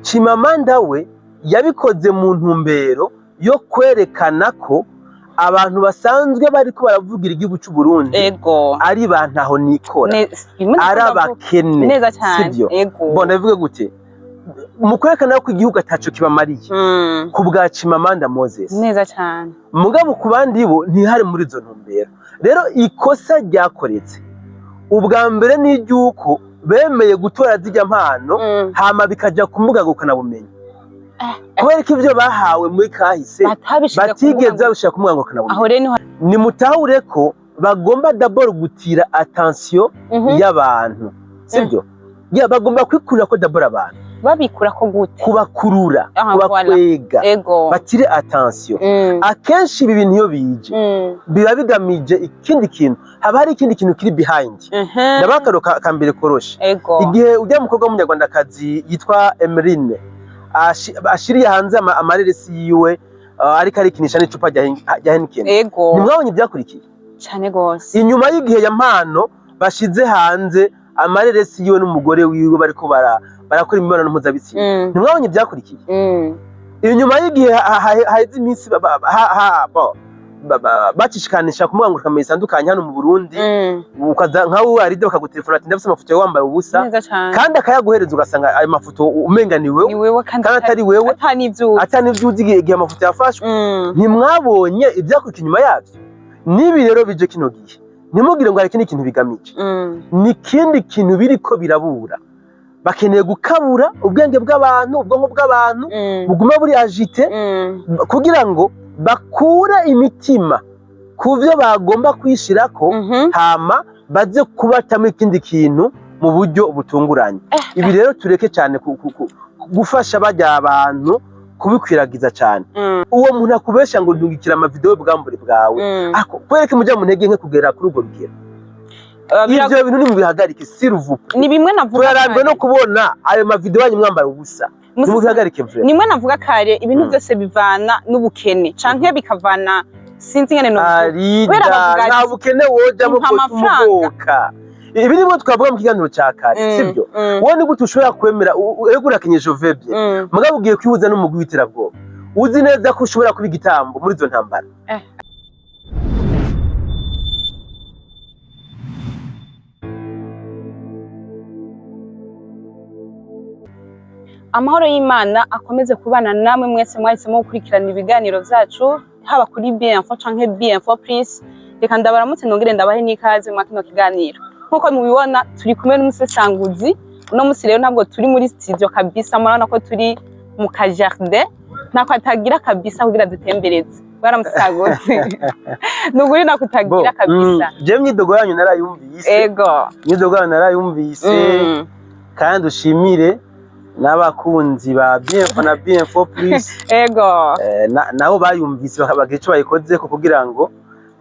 Chimamanda we yabikoze mu ntumbero yo kwerekana ko abantu basanzwe bariko baravugira igihugu cy'u Burundi ari bantaho nikora ari abakene neza cyane sivyo bona bivuge gute mu kwerekana ko igihugu ataco kibamariye ku bwa Chimamanda Moses neza cyane mugabo ku bandi bo ntihari muri izo ntumbero rero ikosa ryakoretse ubwa mbere ni iryuko bemeye gutora zijya mpano hama bikaja kumugagukana bumenyi kubera ko ivyo bahawe muri kahise batigeze babishaka kumwangukana bumenyi ni mutahure ko bagomba d'abord gutira attention y'abantu sivyo bagomba kwikurira ko d'abord abantu babikura ko gute kubakurura kubakwega batire attention akenshi ibi bintu iyo bije biba bigamije ikindi kintu haba hari ikindi kintu kiri behind ndabakaro kambere koroshe igihe ujya mukobwa w'umunyarwandakazi yitwa Emeline ashiriye hanze amareresi yiwe ariko arikinisha n'icupa rya Heineken nimwabonye ibyakurikiye cyane gose inyuma y'igihe ya mpano bashize hanze amareresi yiwe n'umugore wiwe bariko barakora imibonano mpuzabitsina ntimwabonye ibyakurikiye inyuma y'igihe haheze iminsi bacishikanisha ku mbuga nkoranyambaga zitandukanye hano mu Burundi ukaza nkawe aride bakagutelefona ati ndafise amafoto yawe wambaye ubusa kandi akayaguhereza ugasanga ayo mafoto umenga ni wewe kandi atari wewe atanivyuzi igihe amafoto yafashwe ntimwabonye ibyakurikiye inyuma yavyo nibi rero bije kino gihe ntimugire ngo hari ikindi kintu bigamije ni kindi kintu biriko birabura bakeneye gukabura ubwenge bw'abantu ubwonko bw'abantu buguma buri agite kugira ngo bakura imitima kuvyo bagomba kwishirako hama baze kubatamo ikindi kintu mu buryo butunguranye ibi rero tureke cyane gufasha bajya abantu kubikwiragiza cyane uwo muntu akubesha ngo ndungikira ama video bwambure bwawe kwereke mujya mu ntege nke kugera kuri urwo rugero ivyo bintu ni mu bihagarike siruvupu ni bimwe navuga yarambwe no kubona ayo ma video yanyu mwambaye ubusa ni mu bihagarike vre nimwe navuga kare ibintu byose bivana n'ubukene canke bikavana sinzi ngene no nta bukene woja mu kumuboka ibi nibwo twavuga mu kiganiro cya kare sibyo wowe ni gute ushobora kwemera egura kenyeje vebye mugabo ugiye kwihuza n'umugwi w'iterabwoba uzi neza ko ushobora kuba igitambo muri izo ntambara amahoro y'Imana akomeze kubana namwe mwese mwahisemo gukurikirana ibiganiro vyacu haba kuri Bienfo canke Bienfo Plus reka ndabaramutse nongere ndabahe n'ikaze mu kino kiganiro nkuko mubibona turi kumwe n'umusesanguzi uno musi rero ntabwo turi muri studio kabisa murabona ko turi mu kajardin nako atagira kabisa kugira dutembereze baramusaguzi nuguri nakutagira kabisa je myidogo yanyu narayumvise myidogo yanyu narayumvise kandi ushimire n'abakunzi ba Bienfo na Bienfo Plus nabo bayumvise bakabagira ico bayikoze ko kugira ngo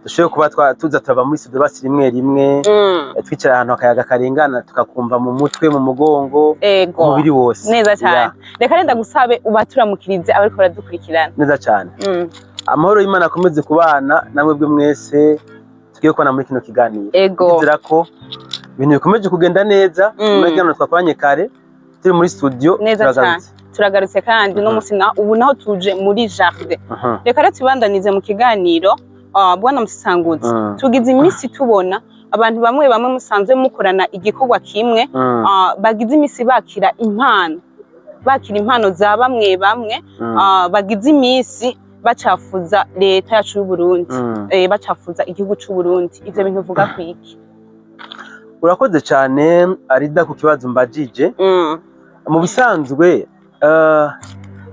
dushobore kuba tuza turava muri studio basi rimwe twicara ahantu akayaga karengana tukakumva mu mutwe mu mugongo umubiri wose neza cyane reka renda gusabe ubaturamukirize abariko baradukurikirana neza cyane amahoro y'Imana akomeze kubana namwe bwe mwese tugiye kubana muri kino kiganiro nizera ko ibintu bikomeje kugenda neza muri kiganiro twakoranye kare turi muri studio turagarutse kandi no musina ubu naho tuje muri jardin reka rero tubandanize mu kiganiro bwana musesanguzi tugize iminsi tubona abantu bamwe musanzwe mukorana igikorwa kimwe bagize iminsi bakira impano za bamwe bagize iminsi bacafuza leta yacu y'u Burundi bacafuza igihugu cy'u Burundi ivyo bintu uvuga kwiki urakoze cyane arida ku kibazo mbajije mu bisanzwe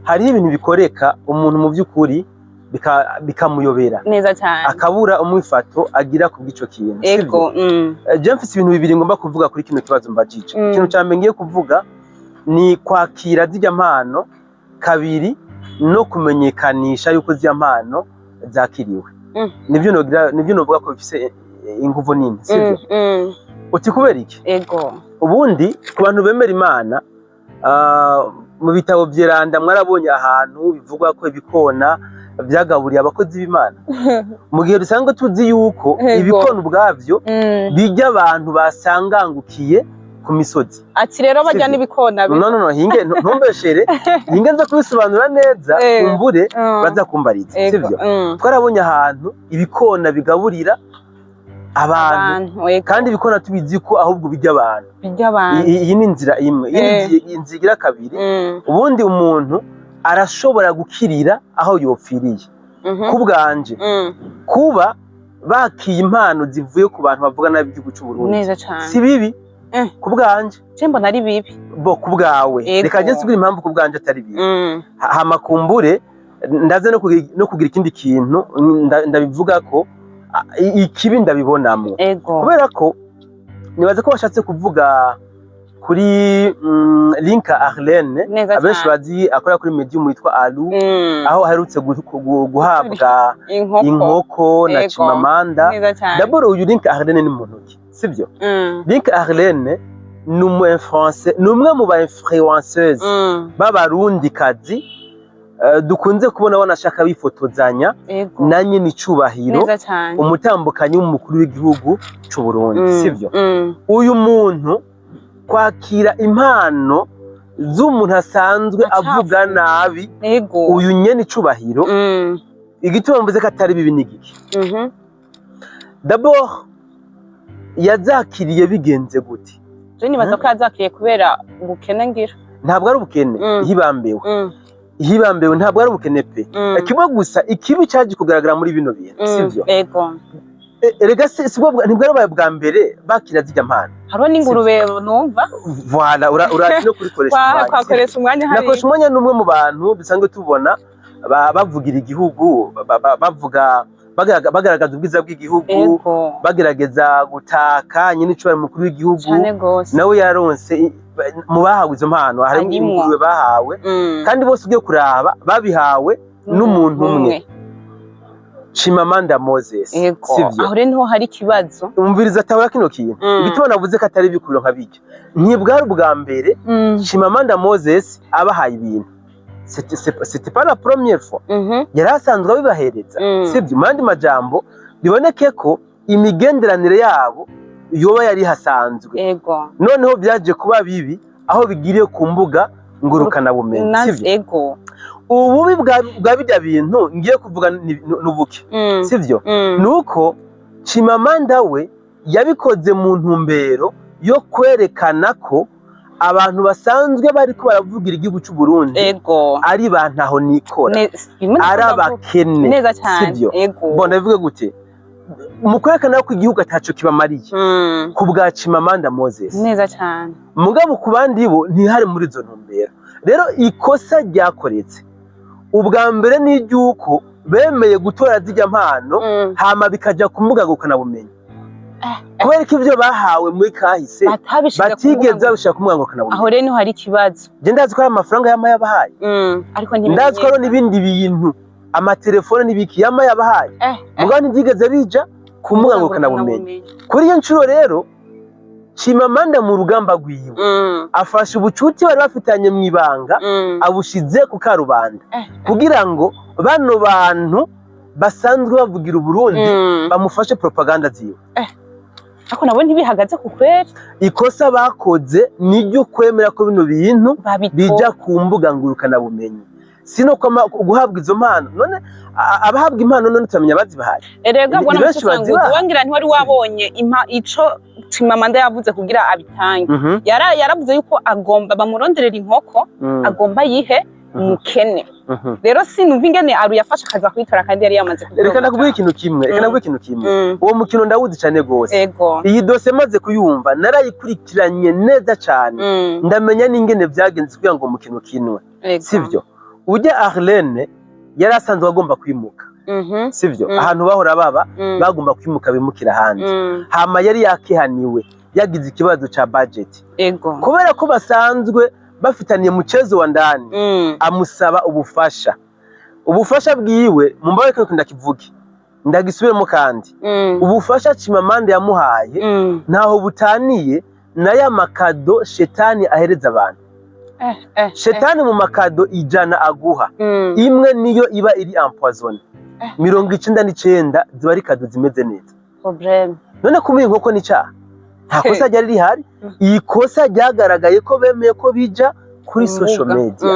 hari ibintu bikoreka umuntu mu by'ukuri bikamuyobera neza cyane akabura umwifato agira ku bw'ico kintu sivyo je mfise ibintu bibiri ngomba kuvuga kuri kino kibazo mbajije ikintu cyambe ngiye kuvuga ni kwakira zijya mpano kabiri no kumenyekanisha yuko zijya mpano zakiriwe nivyo novuga ko bifise inguvu nini sivyo uti kubera iki ubundi ku bantu bemera Imana mu bitabo byeranda mwarabonye ahantu bivugwa ko ibikona byagaburiye abakozi b'Imana mu gihe dusanzwe tuzi yuko ibikona ubwavyo bijya abantu basangangukiye ku misozi. Ati rero bajya n'ibikona bito. No hinge ntumbeshere hinge nza kubisobanura neza kumbure baza kumbariza sivyo. Twarabonye ahantu ibikona bigaburira abantu kandi ibikona tubizi ko ahubwo bijya abantu. Iyi ni inzira imwe. Inzira kabiri ubundi umuntu arashobora gukirira aho yopfiriye. Kubwanje kuba bakiye impano zivuye ku bantu bavuga nabi igihugu cy'u Burundi si bibi kubwanje. Je mbona ari bibi bo kubwawe. Reka je nsubira impamvu kubwanje atari bibi. Hamakumbure ndaze no kugira ikindi kintu ndabivuga ko ikibi ndabibonamo kubera ko nibaze ko bashatse kuvuga kuri Linka Arlene abenshi bazi akora kuri medium yitwa Alu aho aherutse guhabwa inkoko na Chimamanda. D'abord uyu Linka Arlene ni muntu ki sivyo. Linka Arlene ni umwe mu ba influenceuses b'abarundi kazi dukunze kubona banashaka bifotozanya na nyine icubahiro umutambukanyi w'umukuru w'igihugu cy'u Burundi sivyo. Uyu muntu kwakira impano z'umuntu asanzwe avuga nabi uyu nyene icubahiro igituma mvuze ko atari bibi n'igiki. D'abord yazakiriye bigenze gute? Je nibaza ko yazakiriye kubera ubukene ngira. Ntabwo ari ubukene hibambewe ntabwo ari ubukene pe. Kimwe gusa ikibi cyaje kugaragara muri bino bintu sivyo. Erega ntibwo ari bwa mbere bakira zijya mpano. Haro n'ingurube numva. Voilà urati no kurikoresha. Kwakoresha umwanya hari. Nakoresha umwanya n'umwe mu bantu bisanzwe tubona bavugira igihugu bavuga bagaragaza ubwiza bw'igihugu bagerageza gutaka nyine icubahiro mukuru w'igihugu nawe yaronse mu bahawe izo mpano hari ingurube bahawe kandi bose ugiye kuraba babihawe n'umuntu umwe Chimamanda Moses sivyo. Aho niho hari kibazo umviriza atawara kino kintu bituma navuze ko atari bikuru nka bijya ntibwari ubwa mbere Chimamanda Moses abahaye ibintu. C'était pas la première fois. Yarasanzwe bibahereza sivyo. Mandi majambo biboneke ko imigenderanire yabo yoba yari hasanzwe noneho byaje kuba bibi aho bigiriye ku mbuga ngurukana bumenyi sivyo. Ububi bwa bijya bintu ngiye kuvuga nubuke sivyo. Nuko Chimamanda we yabikoze mu ntumbero yo kwerekana ko abantu basanzwe bariko baravugira igihugu cy'u Burundi ari bantaho nikora ari abakene sivyo. Bona bivuge gute mu kwerekana ko igihugu ataco kibamariye ku bwa Chimamanda Moses neza cyane mugabo ku bandi bo ntihari muri izo ntumbero. Rero ikosa ryakoretse ubwa mbere ni iryuko bemeye gutora zijya mpano hama bikaja ku mbuga ngurukanabumenyi kubera ko ivyo bahawe muri kahise batigeze babishaka ku mbuga ngurukanabumenyi. Aho rero niho hari ikibazo. Je ndazi ko ari amafaranga yama yabahaye ariko ndazi ko ari n'ibindi bintu amatelefone n'ibiki yama yabahaye mugabo ntigeze bija ku mbuga ngurukanabumenyi. Kuri iyo ncuro rero Chimamanda mu rugamba rwiwe afashe ubucuti bari bafitanye mu ibanga abushize ku karubanda kugira ngo bano bantu basanzwe bavugira Uburundi bamufashe propaganda ziwe. Ako nabo ntibihagaze ku kwera. Ikosa bakoze niryo kwemera ko bino bintu bija ku mbuga ngurukanabumenyi sino guhabwa izo mpano. None abahabwa impano none turamenya bazibahaye. Erega bwana musanguzi wangira ntiwari wabonye ico Chimamanda yavuze kugira abitange. Yaravuze yuko agomba bamuronderera inkoko agomba yihe umukene. Rero sinumva ingene Aru yafashe akaza kwitora kandi yari yamaze kugira. Reka nakubwira ikintu kimwe uwo mukino ndawuzi cyane gose. Iyi dose maze kuyumva narayikurikiranye neza cyane ndamenya n'ingene byagenze kugira ngo umukino kinwe sivyo. Ujya Arlene yari asanzwe agomba kwimuka sivyo. Ahantu bahora baba bagomba kwimuka bimukira hanze hama yari yakihaniwe yagize ikibazo ca budget kubera ko basanzwe bafitaniye muchezo wa ndani amusaba ubufasha bwiwe mumbaye ko ndakivuge ndagisubiremo kandi ubufasha Chimamanda yamuhaye ntaho butaniye na ya makado shetani ahereza abantu. Shetani mu makado ijana aguha imwe niyo iba iri empoisonné 99 ziba ari kado zimeze neza. Problem. None kumuha inkoko ni cyaha nta kosa ryari rihari. Iyi kosa ryagaragaye ko bemeye ko bija kuri social media,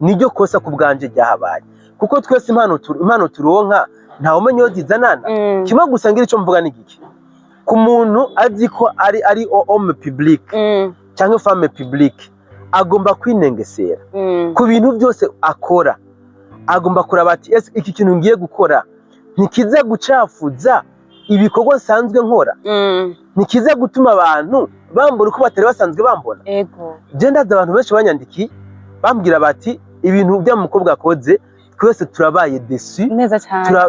niryo kosa ku bwanje ryahabaye, kuko twese impano turonka ntawe umenya iyo zizanana. Kimwe gusa ngira icyo mvuga ni giki, ku muntu azi ko ari homme public cyangwa femme publique, agomba kwinengesera ku bintu byose akora. Agomba kuraba ati iki kintu ngiye gukora ntikiza gucafuza ibikorwa nsanzwe nkora, ntikiza gutuma abantu bambona uko batari basanzwe bambona. Je ndaza abantu benshi banyandikiye bambwira bati ibintu bya mukobwa akoze twese turabaye desu,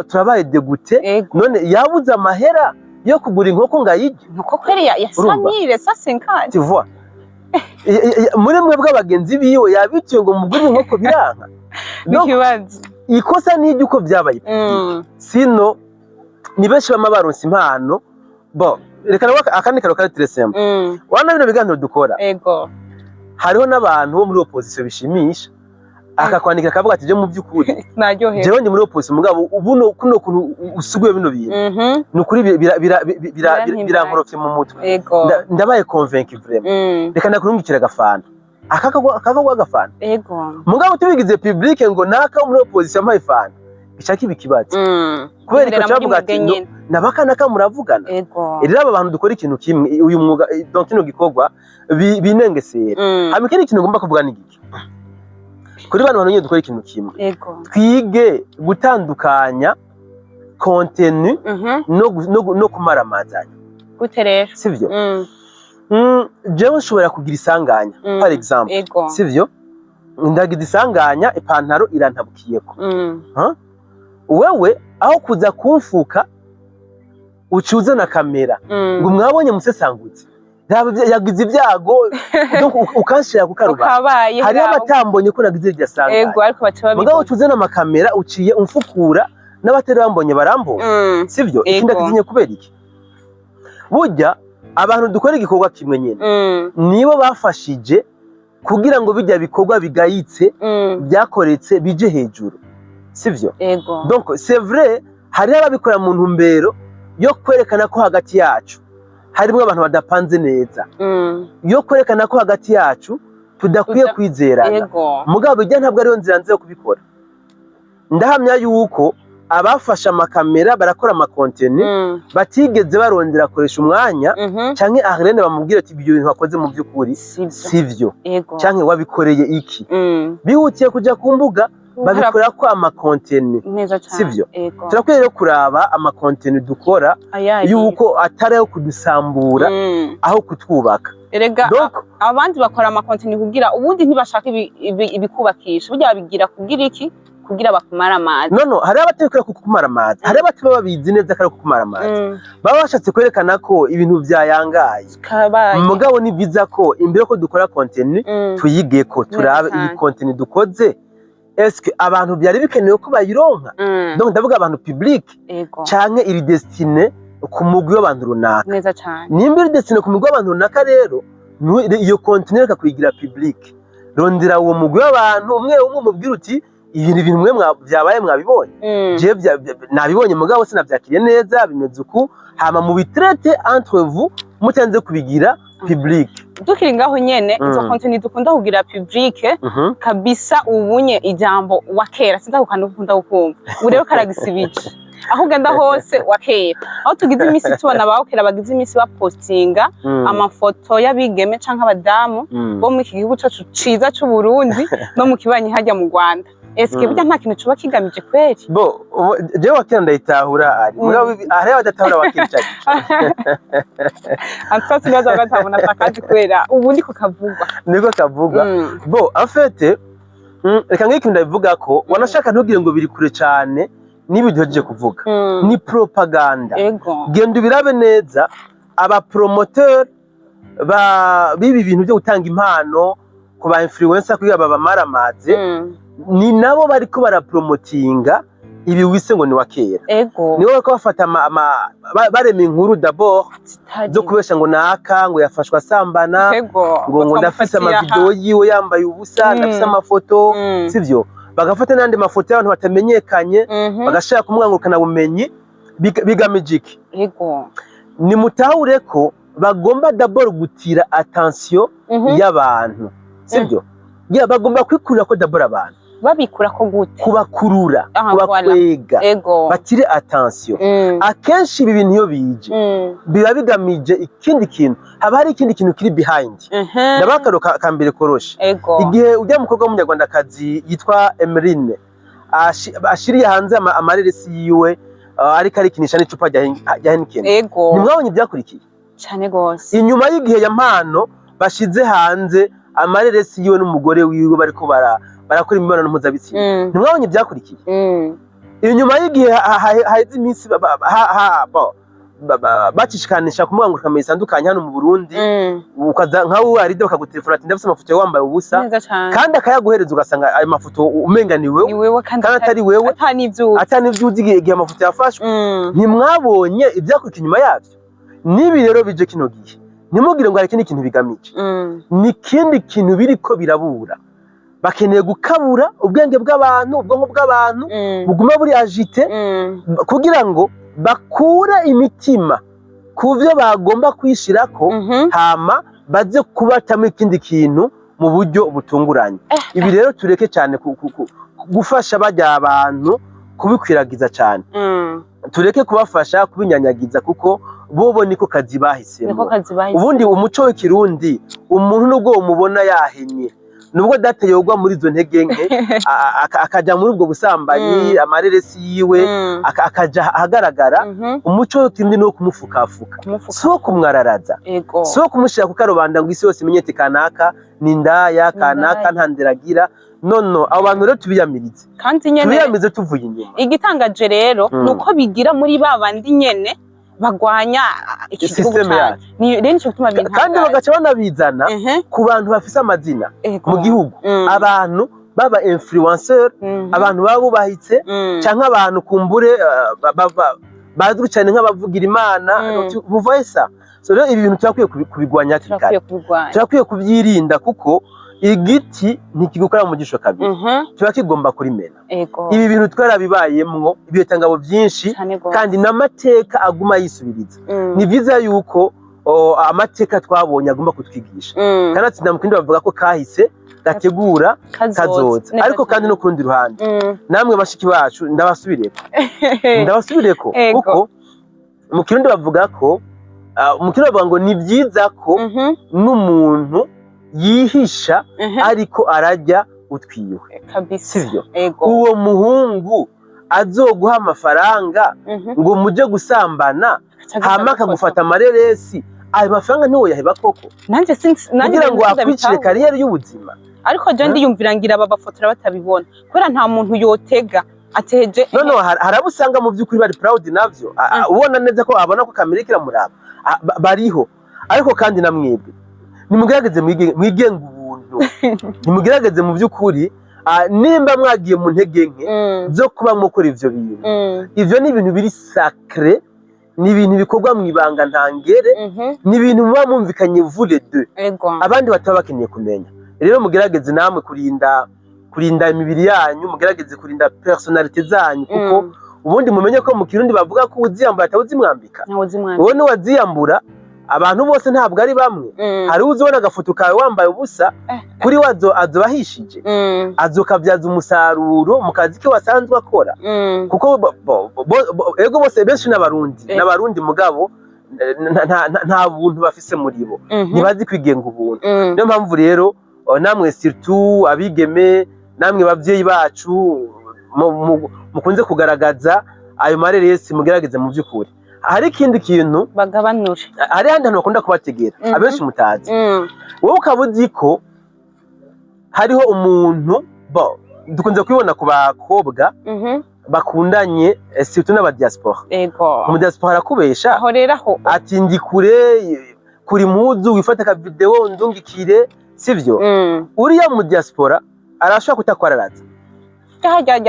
turabaye degute, none yabuze amahera yo kugura inkoko ngayije. Nuko kweri ya Samire sasenkanje. Tu vois? Muri mwe bw'abagenzi biwe yabitiye ngo mugure inkoko biranka. Bikibazi. Ikosa n'ijye uko byabaye. Sino ni benshi bama baronse impano. Bo reka akandi karo kari tresem. Wana bino biganiro dukora. Hariho n'abantu bo muri opposition bishimisha, akakwandika akavuga ati je mu by'ukuri naryohewe, jewe ndi muri opposition mugabo ubuno kuno kuntu usuguye bino bintu nukuri birankorofye mu mutwe, ndabaye convaincu vraiment. Reka nakurungikira agafana akakagwa agafana, mugabo tubigize public ngo naka muri opposition mpaye fana bishaka ibikibazo, kubera iko cyavuga ati nabakana kamuravugana. Rero aba bantu dukora ikintu kimwe, uyu mwuga donc kino gikorwa binengesera. Hama ikindi kintu ngomba kuvuga ni giki, kuri bantu nyine dukora ikintu kimwe, twige gutandukanya contenu no kumaramazanya. Gute rero sivyo? Jewe nshobora kugira isanganya par exemple, sivyo? Ndagize isanganya ipantaro irantabukiyeko, wewe aho kuza kumfuka ucuze na kamera ngo mwabonye musesangutse yagize ibyago ukanshira ku karubanda, hari abatambonye ko nagize iryo sanganya, mugabo ucuze na makamera uciye umfukura n'abatari bambonye barambonye, sivyo? Ikindi akizinye kubera iki, burya abantu dukora igikorwa kimwe nyene nibo bafashije kugira ngo bijya bikorwa bigayitse byakoretse bije hejuru, sivyo? Donc c'est vrai hari ababikora mu ntumbero yo kwerekana ko hagati yacu harimo abantu badapanze neza, yo kwerekana ko hagati yacu tudakwiye kwizerana, mugabo bijya ntabwo ariyo nzira nziza yo kubikora. Ndahamya yuko abafashe amakamera barakora amakontenu batigeze barondera akoresha umwanya canke Arlene bamubwira ati ibyo bintu bakoze mu by'ukuri sivyo, canke wabikoreye iki, bihutiye kuja ku mbuga babikora ko amakontenu, sivyo? Turakwiye rero kuraba amakontenu dukora yuko atari ayo kudusambura aho kutwubaka. Erega abandi bakora amakontenu kugira ubundi ntibashaka ibikubakisha, burya babigira kugira iki, kugira bakumara amazi. No hari abatekera kukumara amazi, hari abataba babizi neza kare kukumara amazi, baba bashatse kwerekana ko ibintu byayangaye. Mugabo ni byiza ko imbere ko dukora kontenu tuyige ko turabe iyi kontenu dukoze eske abantu byari bikenewe ko bayironka. Donc ndavuga abantu public canke iri destine ku mugwi w'abantu runaka. Nimba iri destine ku mugwi w'abantu runaka, rero iyo kontenu reka kuyigira public, rondera uwo mugwi w'abantu umwe mubwira uti ibintu mwe byabaye mwabibonye, je nabibonye mugabo sinavyakiriye neza, bimeze uku, hama mu bitrete entre vous mutanze kubigira public. Dukiri ngaho nyene izo kontenu dukunda kugira public kabisa, ubunye ijambo wakera sinza gukunda gukumva urero karagisibije aho ugenda hose wakera, aho tugize imisi tubona abakera bagize imisi bapostinga amafoto y'abigeme canke abadamu bo mu iki gihugu cyacu ciza cy'u Burundi no mu kibanyi hajya mu Rwanda. Eske bijya nta kintu cuba kigamije kweri? Bo je wakera ndayitahura ari mugabo ari abadatahura wakira Antasi baza batabona akazi kwera ubundi ko kavugwa niko kavugwa. Bo en fait reka ngiki ndabivuga ko wanashaka ntugire ngo biri kure cyane n'ibyo duhejeje kuvuga, ni propaganda. Genda ubirabe neza, aba promoteur bibi bintu byo gutanga impano ku ba influencer kugira babamaramaze, ni nabo bariko barapromotinga ibi wise ngo ni wakera. Nibo bariko bafata barema inkuru d'abord zo kubesha ngo naka ngo yafashwa asambana, ngo ndafise amavideo yiwe yambaye ubusa, ndafise amafoto, sivyo? Bagafata n'andi mafoto y'abantu batamenyekanye bagashaka kumwangurukana bumenyi bigamije iki. Ni mutahure ko bagomba d'abord gutira attention y'abantu sibyo bagomba kwikurira ko d'abord abantu babikura ko gute kubakurura kubakwega batire attention akenshi ibi bintu iyo bije biba bigamije ikindi kintu haba hari ikindi kintu kiri behind ndabakaro kambere koroshe igihe ujya mukobwa w'umunyarwandakazi yitwa Emeline ashiriye hanze amareresi yiwe ariko arikinisha n'icupa rya Heineken nimwabonye ibyakurikiye cyane gose inyuma y'igihe ya mpano bashize hanze amareresi yiwe n'umugore wiwe bariko barakora imibonano mpuzabitsina ntimwabonye ibyakurikiye inyuma y'igihe haheze iminsi bacishikanisha ku mbuga ngurukanabumenyi zitandukanye hano mu Burundi ukaza nkawe Aride bakagutelefona ati ndafise amafoto yawe wambaye ubusa kandi akayaguhereza ugasanga ayo mafoto umenga ni wewe kandi atari wewe atanivyuzi igihe amafoto yafashwe ntimwabonye ibyakurikiye inyuma yavyo nibi rero bije kino gihe nimugire ngo hari ikindi kintu bigamije ni kindi kintu biriko birabura bakeneye gukabura ubwenge bw'abantu ubwonko bw'abantu buguma buri agite kugira ngo bakure imitima kuvyo bagomba kwishirako hama baze kubatamo ikindi kintu mu buryo butunguranye ibi rero tureke cyane gufasha bajya abantu kubikwiragiza cyane tureke kubafasha kubinyanyagiza kuko bobo niko kazi bahisemo ubundi umuco w'ikirundi umuntu nubwo umubona yahenye nubwo dateyogwa muri izo ntege nke akaja muri ubwo busambanyi amareresi yiwe akaja ahagaragara umuco w'ikirundi no kumufukafuka so kumwararaza so kumushira ku karubanda ngo isi yose imenyete kanaka nindaya kanaka ntandiragira nono abo bantu rero tubiyamirize kandi nyene tubiyamize tuvuye inyuma igitangaje rero nuko bigira muri babandi nyene bagwanya ikigihugu cyane ni rero cyo gutuma bintu kandi bagaca banabizana ku bantu bafise amazina mu gihugu abantu baba influencer abantu babubahitse canke abantu kumbure bazwi cyane nk'abavugira Imana buvaisa so rero ibi bintu turakwiye kubigwanya turakwiye kubyirinda kuko igiti ntikigukora mu gisho kabiri tuba kigomba kurimena ibi bintu twarabibayemwo ibitangabo byinshi kandi n'amateka aguma yisubiriza ni byiza yuko amateka twabonye agomba kutwigisha kandi atsinda mukindi bavuga ko kahise gategura kazoza ariko kandi no kurundi ruhande namwe bashiki bacu ndabasubireko kuko mu Kirundi bavuga ko mu Kirundi bavuga ngo ni byiza ko n'umuntu yihisha ariko arajya utwiwe sivyo uwo muhungu azoguha amafaranga ngo muje gusambana hama akagufata amareresi ayo mafaranga ntiwo yaheba koko nanje kugira ngo akwicire kariyeri y'ubuzima ariko je ndiyumvira ngira babafotora batabibona kubera nta muntu yotega ateje no harabusanga mu by'ukuri bari proud navyo ubona neza ko abona ko kamera kiramuraba bariho ariko kandi namwebwe nimugerageze mwigenga ubuntu nimugerageze mu by'ukuri nimba mwagiye mu ntege nke zo kuba mukora ivyo bintu ivyo ni ibintu biri sacré ni ibintu bikorwa mu ibanga ntangere ni ibintu muba mumvikanye vous les deux abandi bataba bakeneye kumenya rero mugerageze namwe kurinda imibiri yanyu mugerageze kurinda personalite zanyu kuko ubundi mumenye ko mu Kirundi bavuga ko uziyambura atawuzimwambika wowe ni waziyambura abantu bose ntabwo ari bamwe hari uzibona agafoto kawe wambaye ubusa kuri wazo azobahishije azokabyaza umusaruro mu kazi ke wasanzwe akora kuko ego bose benshi n'abarundi mugabo nta buntu bafise muri bo ntibazi kwigenga ubuntu niyo mpamvu rero namwe surtout abigeme namwe bavyeyi bacu mukunze kugaragaza ayo mareresi mugerageze mu by'ukuri hari ikindi kintu bagabanura hari handi hantu bakunda kubategera abenshi mutazi wowe ukaba uzi ko hariho umuntu dukunze kubibona ku bakobwa bakundanye surtout n'abadiaspora mu diaspora arakubesha aho rero ati ndi kuri muzu wifata ka video ndungikire sivyo uriya mu diaspora arashobora kutakwararaza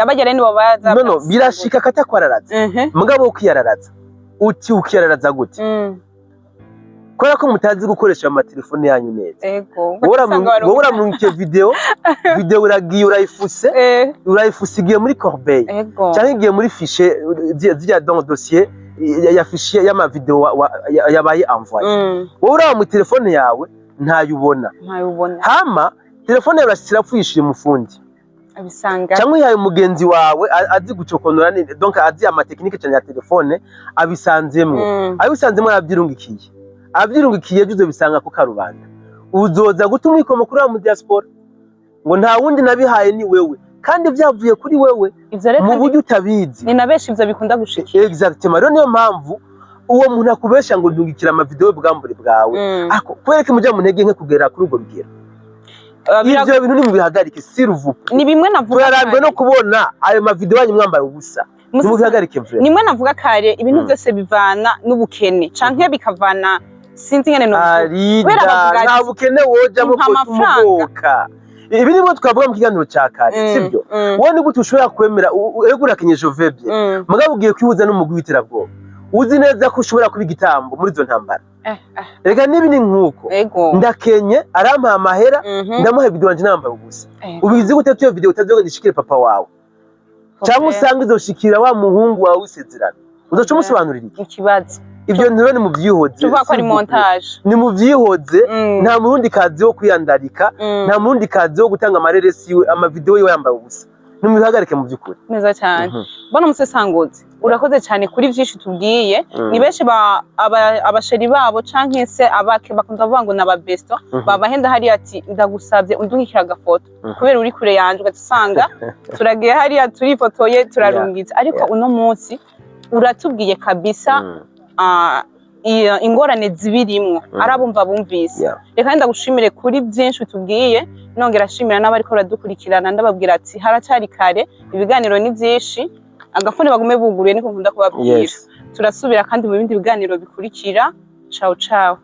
bagera ni babaza no birashika katakwararaza mugabo ukiyararaza uti ukiyararaza gute kubera ko mutazi gukoresha amatelefone yanyu neza wowe uramwike video uragiye urayifuse igiye muri corbeille cyangwa igiye muri fiche ziriya dossier yafishiye y'ama video yabaye envoyé wowe uraho mu telefone yawe ntayubona hama telefone yawe irapfuyishije mufundi abisanga cyangwa yayo mugenzi wawe azi gucokonora donc azi ama technique cyane ya telefone abisanzemwe abyirungikiye juzo bisanga ku karubanda uzoza gutuma ikoma kuri mu diaspora ngo nta wundi nabihaye ni wewe kandi byavuye kuri wewe mu buryo utabizi ni nabeshi ivyo bikunda gushikira exactement rero niyo mpamvu uwo muntu akubesha ngo ndungikira ama video bwambure bwawe ako kwereke mujya mu ntege nke kugera kuri urwo rugero ivyo bintu ni mu bihagarike siruvupo ni bimwe navuga turarambwe no kubona ayo ma video yanyu mwambaye ubusa ni mu bihagarike vre nimwe navuga kare ibintu byose bivana n'ubukene canke bikavana sinzi ngene no nta bukene woja mu kumugoka ibi nibwo twavuga mu kiganiro cya kare sibyo wowe ni gute ushobora kwemera egura kenyeje vebye mugabo ugiye kwihuza n'umugwi w'iterabwoba uzi neza ko ushobora kuba igitambo muri izo ntambara reka nibi ni nkuko ndakenye arampaye amahera ndamuha video wanje nambaye ubusa ubizi gute tuyo video utazoga ndishikire papa wawe cyangwa usanga izoshikira wa muhungu wawe usezerana uzoca umusobanurira iki ikibazo ibyo ntibone mu byihoze tuvuga ko ari montage ni mu byihoze nta murundi kazi wo kwiyandarika nta murundi kazi wo gutanga amareresi yiwe ama video yiwe yambaye ubusa ni mu bihagarike mu byukuri neza cyane bana Musesangozi urakoze cyane kuri byinshi tubwiye ni benshi abasheri babo canke se abake bakunda kuvuga ngo nababesto babahenda hari ati ndagusabye undungikira agafoto kubera uri kure yanje ugasanga turagiye hari turifotoye turarungitse ariko uno munsi uratubwiye kabisa ingorane zibirimwo arabumva bumvise reka ndagushimire kuri byinshi tubwiye nongera ashimira n'abari ko baradukurikirana ndababwira ati haracyari kare ibiganiro ni byinshi agafone bagume buguruye niko nkunda kubabwira turasubira kandi mu bindi biganiro bikurikira ciao ciao